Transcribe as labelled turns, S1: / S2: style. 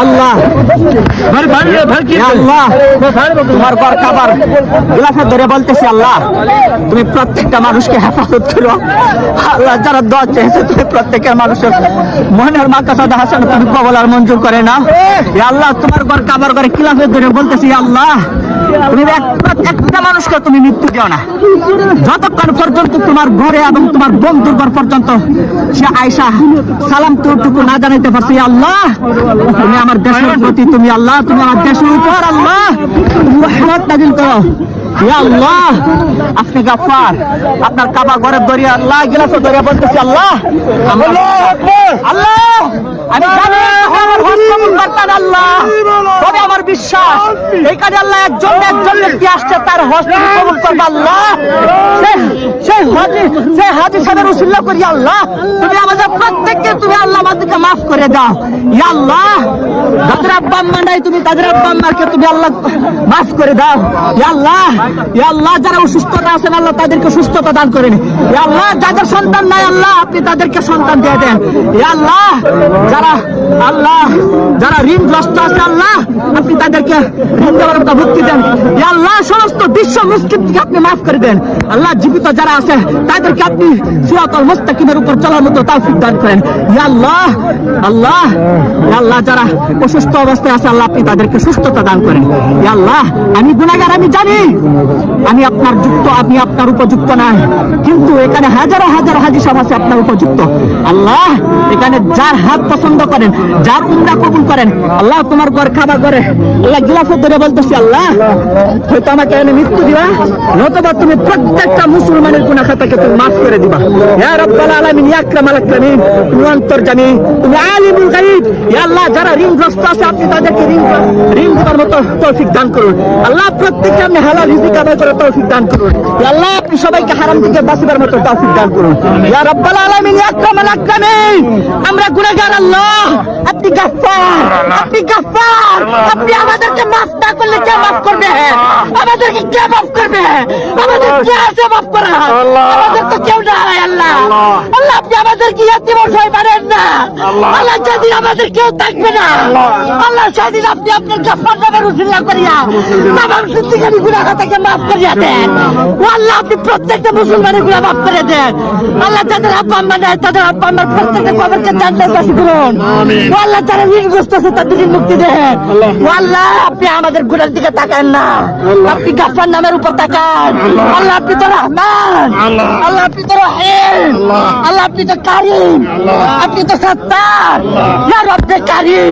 S1: আল্লাহ আল্লাহ তোমার ঘর খাবার গ্লাসে ধরে বলতেছি আল্লাহ তুমি প্রত্যেকটা মানুষকে হেফাজত করো আল্লাহ। যারা দোয়া চেয়েছে তুমি প্রত্যেকের মানুষের মনের মাকাসাদ হাসান তুমি কবল আর মঞ্জুর করে না আল্লাহ। তোমার ঘর খাবার ঘরে গ্লাসে ধরে বলতেছি আল্লাহ তুমি একটা মানুষকে তুমি মৃত্যু দিও না যতক্ষণ পর্যন্ত তোমার ঘরে এবং তোমার বন্ধুর ঘর পর্যন্ত সে আয়সা সালাম তোটুকু না জানাইতে পারছি আল্লাহ। তুমি আমার দেশের প্রতি তুমি আল্লাহ তুমি আমার দেশের উপর আল্লাহ তুমি রহমত নাযিল করো আল্লাহ। আপনি গাফফার আপনার কাবা ঘরের দরিয়া আল্লাহ গিলাফে দরিয়া বলতেছি আল্লাহ আল্লাহ আমি জানি আল্লাহ তবে আমার বিশ্বাস এইখানে আল্লাহ একজন ব্যক্তি আসছে তার হজ কবুল করবে আল্লাহ। সেই হাজী সাহেবের উসিলা করি আল্লাহ তুমি আমাদের প্রত্যেককে তুমি আল্লাহ আমাদেরকে মাফ করে দাও ইয়া আল্লাহ। যাদের আব্বা আম্মা নাই তুমি তাদের আব্বা আম্মাকে তুমি আল্লাহ মাফ করে দাও ইয়া আল্লাহ। ইয়া আল্লাহ যারা অসুস্থতা আছেন আল্লাহ তাদেরকে সুস্থতা দান করেন ইয়া আল্লাহ। যাদের সন্তান নাই আল্লাহ আপনি তাদেরকে সন্তান দিয়ে দেন ইয়া আল্লাহ। যারা ঋণগ্রস্ত আছে আল্লাহ আপনি তাদেরকে ঋণ দেওয়ার মুক্তি দেন ইয়া আল্লাহ। সমস্ত বিশ্ব মুসলিমকে আপনি মাফ করে দেন আল্লাহ। জীবিত যারা আছে তাদেরকে আপনি সিরাতাল মুস্তাকিমের উপর চলার মতো তৌফিক দান করেন ইয়া আল্লাহ। আল্লাহ ইয়া আল্লাহ যারা অসুস্থ অবস্থায় আছে আল্লাহ আপনি তাদেরকে সুস্থতা দান করেন ইয়া আল্লাহ। আমি গুনাহগার আমি জানি আমি আপনার যুক্ত আপনি আপনার উপযুক্ত নাই কিন্তু এখানে হাজারো হাজারো হাজী সাহেব আছে আপনার উপযুক্ত আল্লাহ। এখানে যার হাত পছন্দ করেন যার উমরা কবুল করেন আল্লাহ তোমার ঘর খাবার ঘরে আল্লাহ গিলাফত ধরে বলতেছি আল্লাহ হয়তো আমাকে এনে মৃত্যু দিবা নতুবা তুমি প্রত্যেকটা মুসলমানের গুনাহ খাতাকে তুমি মাফ করে দিবা ইয়া রাব্বাল আলামিন ইয়া আকরামাল আকরামিন। তুমি অন্তর্জামী তুমি আলিমুল গায়ব ইয়া আল্লাহ। যারা ঋণগ্রস্ত আছে আপনি তাদেরকে ঋণ দেওয়ার মতো তৌফিক দান করুন আল্লাহ। প্রত্যেককে আপনি হালাল রিজিক আদায় করে তৌফিক দান করুন ইয়া আল্লাহ। আপনি সবাইকে হারাম থেকে বাঁচিবার মতো তৌফিক দান করুন ইয়া রাব্বাল আলামিন ইয়া আকরামাল আকরামিন। আমরা গুনাহগার আল্লাহ আপনি গাফফার আপনি আমাদেরকে মাফ না করলে কে মাফ করবে আমাদেরকে কে মাফ করবে আমাদের কে আছে মাফ করা আমাদের তো কেউ নাই আল্লাহ। আল্লাহ আপনি আমাদেরকে ইয়াতীম অসহায় বানান না আল্লাহ। যেদিন আমাদের কেউ থাকবে না আল্লাহ সেদিন আপনি আপনার গাফফার নামের উসিলা করিয়া তামাম জিন্দেগি গুনাহ খাতাকে মাফ করিয়া দেন আল্লাহ। আপনি প্রত্যেকটা মুসলমানের গুনাহ মাফ করে দেন আল্লাহ। যাদের আব্বা আম্মা নাই তাদের আব্বা আম্মার প্রত্যেকটা কবরকে জান্নাতের বাসী করুন আল্লাহ। যারা ঋণগ্রস্ত আছে তাদের ঋণ মুক্তি দেন আল্লাহ। আপনি আমাদের গুনাহের দিকে তাকান না আপনি গাফফার নামের উপর তাকান আল্লাহ। আপনি তো রহমান আল্লাহ আপনি তো রহিম আল্লাহ। আপনি তো কারীম আপনি তো সত্তার ইয়া রব্বে কারীম।